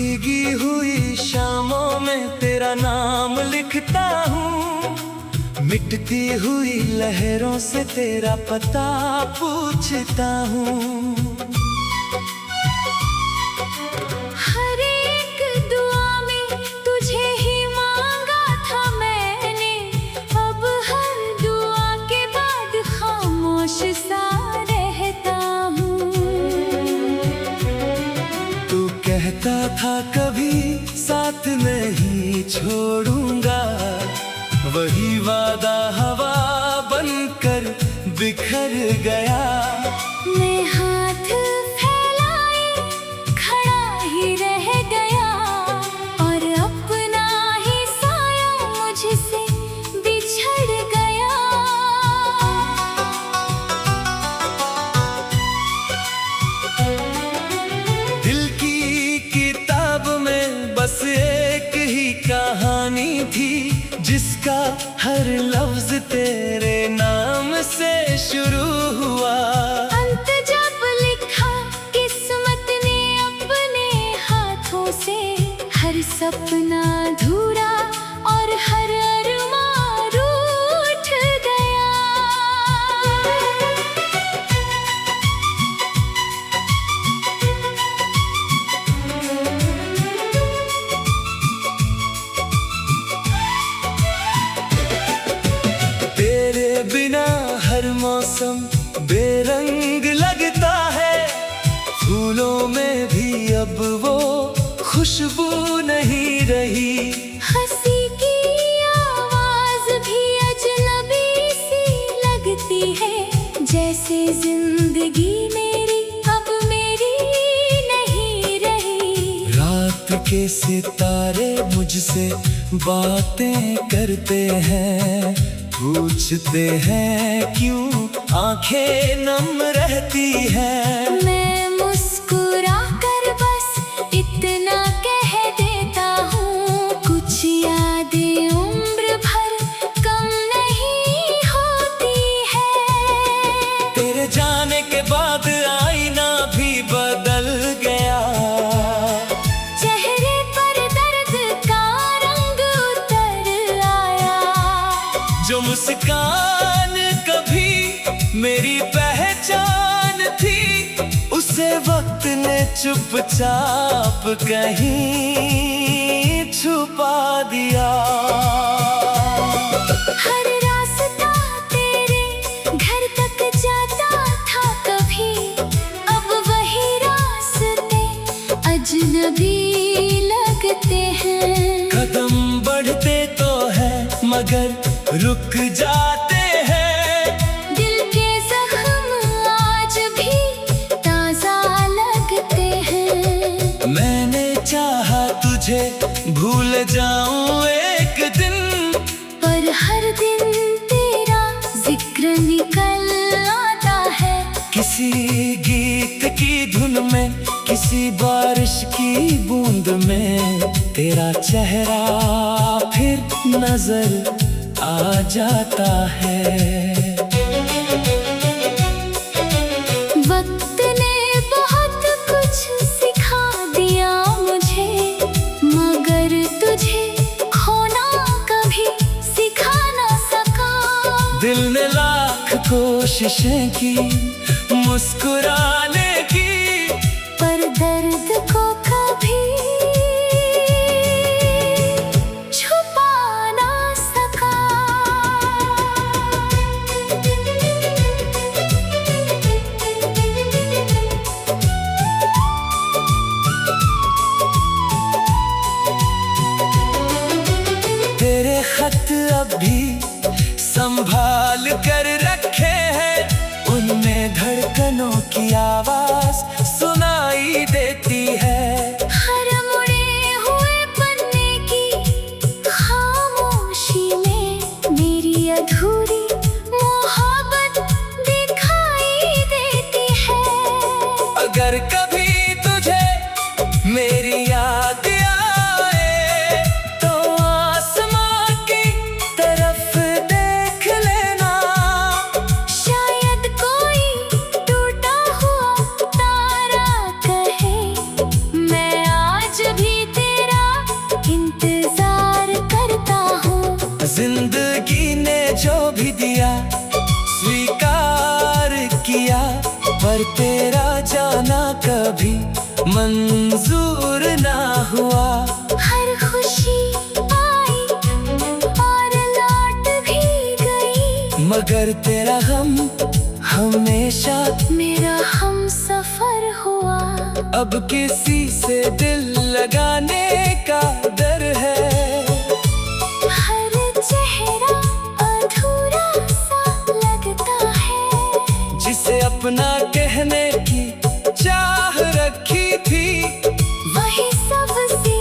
भीगी हुई शामों में तेरा नाम लिखता हूँ, मिटती हुई लहरों से तेरा पता पूछता हूँ। हर एक दुआ में तुझे ही मांगा था मैंने, अब हर दुआ के बाद खामोश सा रहता हूँ। तू कहता था कभी साथ नहीं छोड़ूंगा, वही वादा हवा बनकर बिखर गया। मैं हाथ फैलाए खड़ा ही रह गया, और अपना ही साया मुझसे बिछड़ गया। दिल की किताब में बस एक ही कहानी थी, जिसका हर लफ्ज तेरे नाम से शुरू हुआ। अंत जब लिखा किस्मत ने अपने हाथों से, हर सपना अधूरा और हर अरमान रूठ गया। तेरे बिना हर मौसम बेरंग लगता है, फूलों में भी अब वो खुशबू नहीं रही। हंसी की आवाज भी अजनबी सी लगती है, जैसे जिंदगी मेरी अब मेरी नहीं रही। रात के सितारे मुझसे बातें करते हैं, पूछते हैं क्यों आंखें नम रहती हैं। मैं मुस्कुरा कर बस इतना कह देता हूँ, कुछ यादें उम्र भर कम नहीं होती है। तेरे जाने के बाद आईना भी बदल गया, चेहरे पर दर्द का रंग उतर आया। जो मुस्कान कभी मेरी पहचान थी, उसे वक्त ने चुपचाप कहीं छुपा दिया। हर रास्ता तेरे घर तक जाता था कभी, अब वही रास्ते अजनबी लगते हैं। कदम बढ़ते तो है मगर रुक जाते हैं, दिल के जख्म आज भी ताजा लगते हैं। मैंने चाहा तुझे भूल जाऊं एक दिन, पर हर दिन तेरा जिक्र निकल आता है। किसी गीत की धुन में, किसी बारिश की बूंद में, तेरा चेहरा फिर नजर आ जाता है। वक्त ने बहुत कुछ सिखा दिया मुझे, मगर तुझे खोना कभी सिखा ना सका। दिल ने लाख कोशिशें की मुस्कुराने की, पर दर्द को कभी छुपा ना सका। तेरे खत अब भी संभाल कर रखे हैं, उनमें धड़कनों की आवाज सुनाई देती है। हर मुड़े हुए पन्ने की खामोशी में मेरी अधूरी मोहब्बत दिखाई देती है। अगर कभी तुझे मेरी याद आए, तो आसमां की तरफ देख लेना। शायद कोई टूटा हुआ तारा कहे, मैं आज भी हुआ। हर खुशी आई और लौट भी गई, मगर तेरा गम हमेशा मेरा हम सफर हुआ। अब किसी से दिल लगाने का डर है। हर चेहरा अधूरा सा लगता है, जिसे अपना कहने की चाह रखी थी, वही सबसे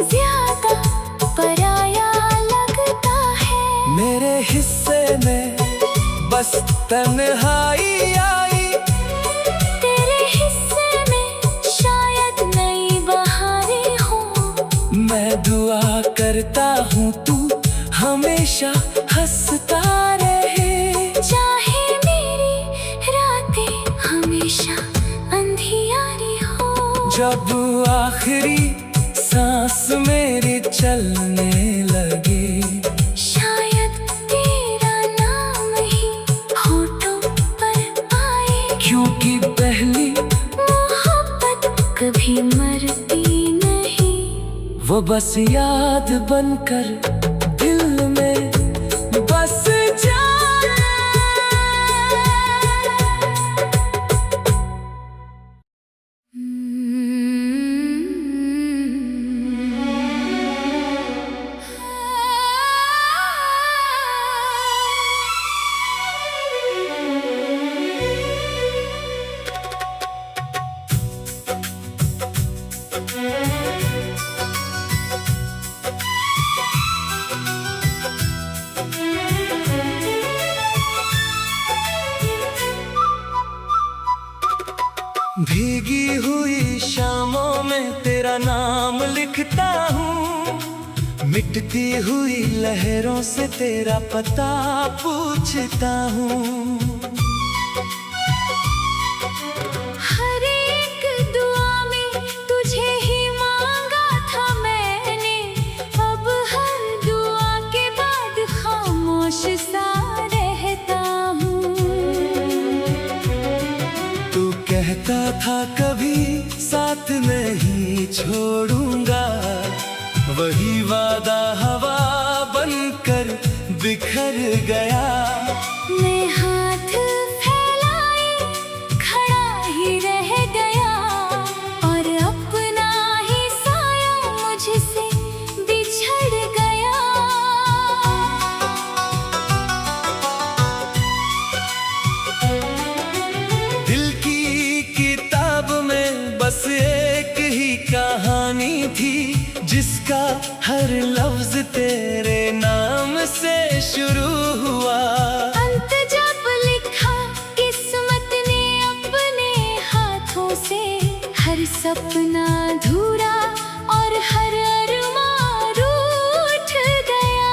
ज्यादा पराया लगता है। मेरे हिस्से में बस तन्हाई आई, तेरे हिस्से में शायद नई बहारें हों। मैं दुआ करता हूँ तू हमेशा हंसता रहे। चाहे मेरी रातें हमेशा अंधियारी हो। जब आखिरी सांस मेरी चलने लगे, शायद तेरा नाम ही होठों पर आए, क्योंकि पहली मोहब्बत कभी मरती नहीं। वो बस याद बनकर दिल में बस जाए। भीगी हुई शामों में तेरा नाम लिखता हूँ, मिटती हुई लहरों से तेरा पता पूछता हूँ। हर एक दुआ में तुझे ही मांगा था मैंने, अब हर दुआ के बाद खामोश सा रहता हूँ। तू कहता था कभी साथ नहीं छोड़ूंगा, वही वादा हवा बनकर बिखर गया। मैं हाथ फैलाए खड़ा ही रह गया, और अपना ही साया मुझसे बिछड़ गया। दिल की किताब में बस एक ही कहानी थी, जिसका हर लफ्ज तेरे नाम से शुरू हुआ। अंत जब लिखा किस्मत ने अपने हाथों से, हर सपना अधूरा और हर अरमान रूठ गया।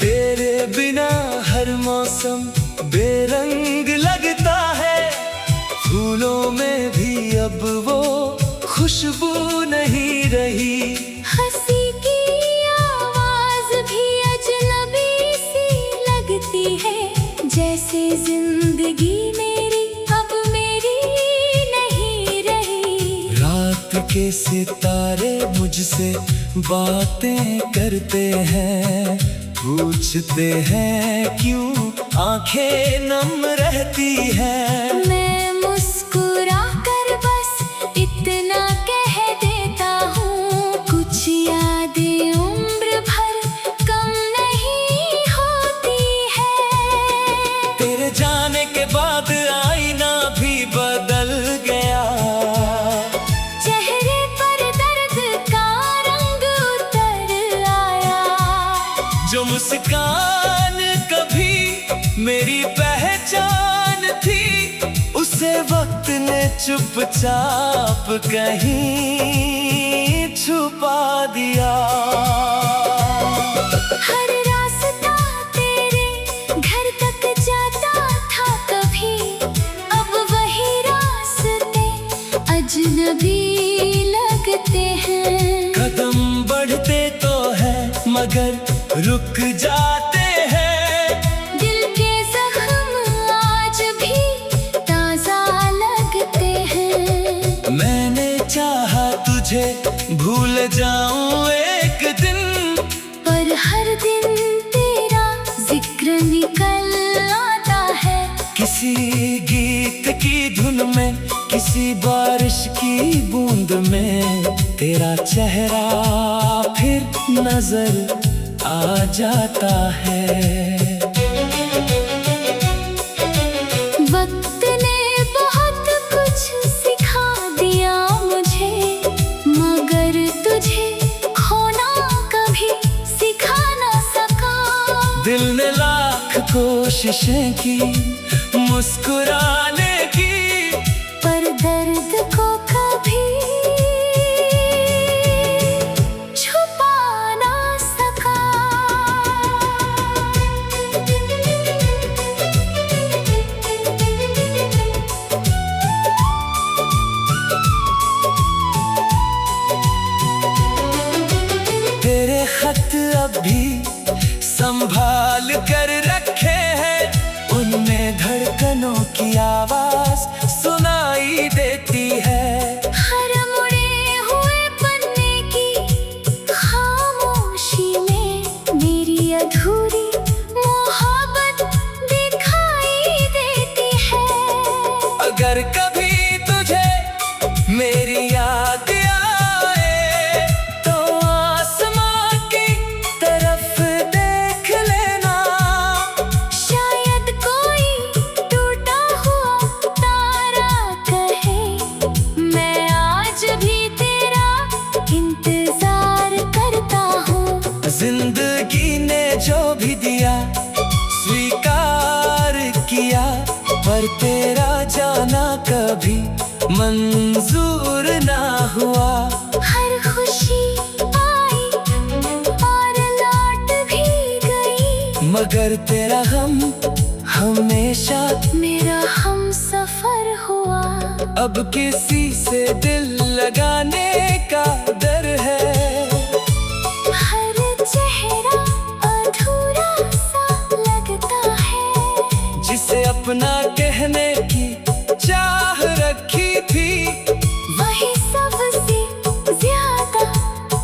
तेरे बिना हर मौसम बेरंग लगता है, फूलों में भी अब वो खुशबू नहीं रही। हंसी की आवाज भी अजनबी सी लगती है, जैसे जिंदगी मेरी अब मेरी नहीं रही। रात के सितारे मुझसे बातें करते हैं, पूछते हैं क्यों आंखें नम रहती हैं। मैं मुस्कुरा कर बस इतना कह देता हूँ, कुछ यादें उम्र भर कम नहीं होती है। तेरे जाने के बाद आईना भी बदल गया, चेहरे पर दर्द का रंग उतर आया। जो मुस्कान कभी मेरी पहचान थी, उसे वक्त ने चुपचाप कहीं छुपा दिया। हर रास्ता तेरे घर तक जाता था कभी, अब वही रास्ते अजनबी लगते हैं। कदम बढ़ते तो मगर रुक जाते हैं। दिल के जख्म आज भी ताजा लगते हैं। मैंने चाहा तुझे भूल जाऊं एक दिन, पर हर दिन तेरा जिक्र निकल आता है। किसी गीत की धुन में, किसी बारिश की बूंद में तेरा चेहरा फिर नजर आ जाता है। वक्त ने बहुत कुछ सिखा दिया मुझे, मगर तुझे खोना कभी सिखा ना सका। दिल ने लाख कोशिशें की मुस्कुराने की, पर दर्द को कभी छुपा ना सका। तेरे खत अब भी संभाल कर रखे हैं, उनमें धड़कनों की आवाज सुनाई देती है। हर मुड़े हुए पन्ने की खामोशी में मेरी अधूरी मोहब्बत दिखाई देती है। अगर कभी तुझे मेरी याद आए तो आसमां की तरफ देख लेना। शायद कोई टूटा हुआ तारा कहे, मैं आज भी तेरा इंतजार करता हूँ। जिंदगी ने जो भी दिया स्वीकार किया, पर तेरा जाना कभी मंजूर ना हुआ। हर खुशी आई और लौट भी गई, मगर तेरा गम हमेशा मेरा हम सफर हुआ। अब किसी से दिल लगाने का डर है। हर चेहरा अधूरा सा लगता है, जिसे अपना कहने की चाह रखी थी, वही सबसे ज्यादा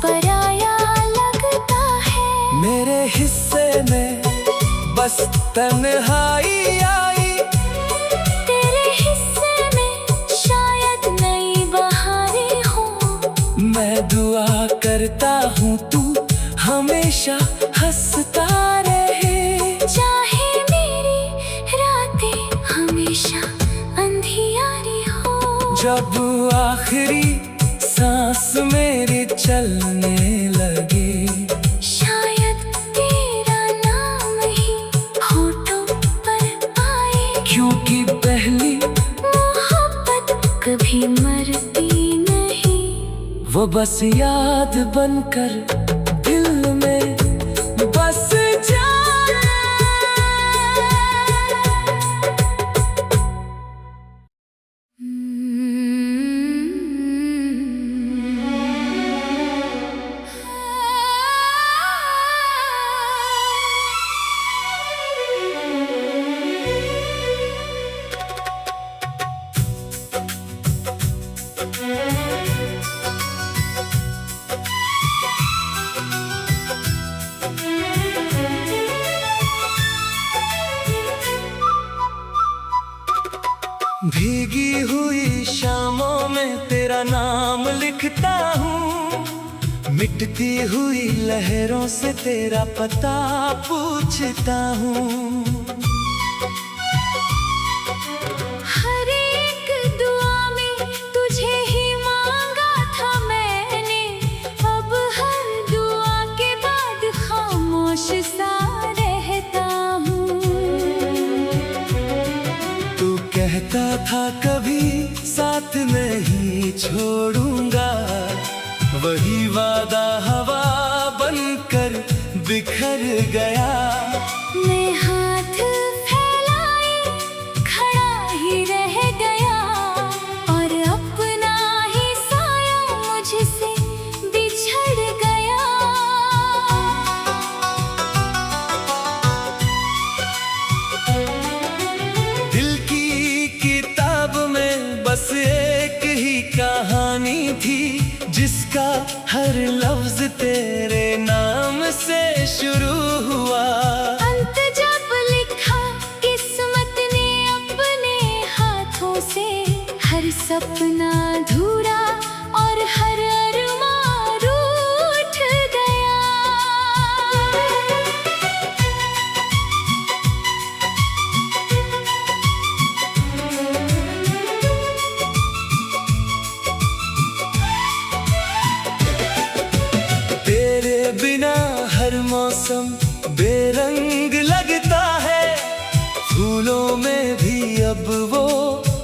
पराया लगता है। मेरे हिस्से में बस तन्हाई आई, तेरे हिस्से में शायद नई बहारें हों। मैं दुआ करता हूँ तू हमेशा हंसता रहे। चाहे मेरी रातें हमेशा अंधियारी हो। जब आखिरी सांस मेरी चलने लगे, शायद तेरा नाम ही होठों पर आए, क्योंकि पहली मोहब्बत कभी मरती नहीं। वो बस याद बनकर दिल में बस जाए। भीगी हुई शामों में तेरा नाम लिखता हूँ, मिटती हुई लहरों से तेरा पता पूछता हूँ। हर एक दुआ में तुझे ही मांगा था मैंने, अब हर दुआ के बाद खामोश सा रहता हूँ। तू कहता था कभी साथ नहीं छोड़ूंगा, वही वादा हवा बनकर बिखर गया। मैं हाथ फैलाए खड़ा ही रह गया, और अपना ही साया मुझसे बिछड़ गया। से शुरू हुआ। अंत जब लिखा किस्मत ने अपने हाथों से, हर सपना अधूरा और हर अरमान रूठ गया। तेरे बिना हर मौसम बेरंग लगता है, फूलों में भी अब वो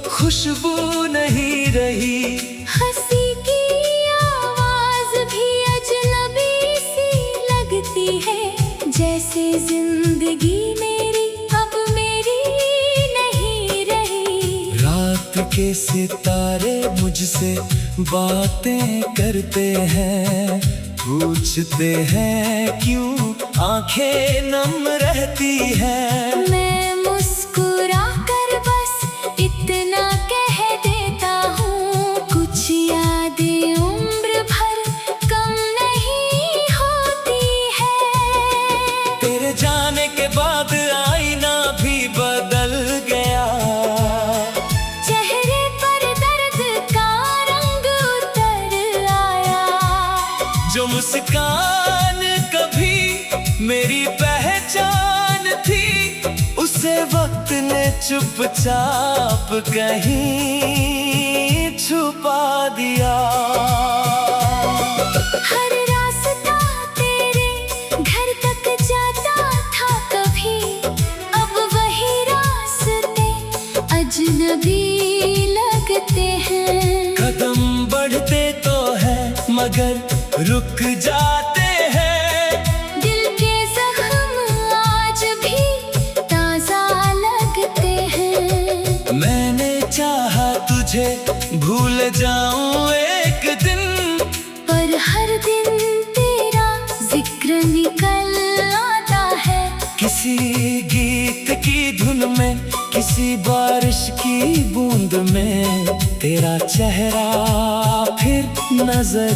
खुशबू नहीं रही। हंसी की आवाज भी अजनबी सी लगती है, जैसे जिंदगी मेरी अब मेरी नहीं रही। रात के सितारे मुझसे बातें करते हैं, पूछते हैं क्यों आंखें नम रहती हैं। मैं मुस्कुरा कर बस इतना कह देता हूँ, कुछ यादें उम्र भर कम नहीं होती है। तेरे जाने के बाद आईना भी बदल गया, चेहरे पर दर्द का रंग उतर आया। जो मुस्कान कभी मेरी पहचान थी, उसे वक्त ने चुपचाप कहीं छुपा दिया। हर रास्ता तेरे घर तक जाता था कभी, अब वही रास्ते अजनबी लगते हैं। कदम बढ़ते तो है मगर रुक जाते हैं, दिल के जख्म आज भी ताजा लगते हैं। मैंने चाहा तुझे भूल जाऊं एक दिन, पर हर दिन तेरा जिक्र निकल आता है। किसी गीत की धुन में, किसी बारिश की बूंद में, तेरा चेहरा फिर नजर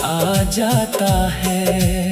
आ जाता है।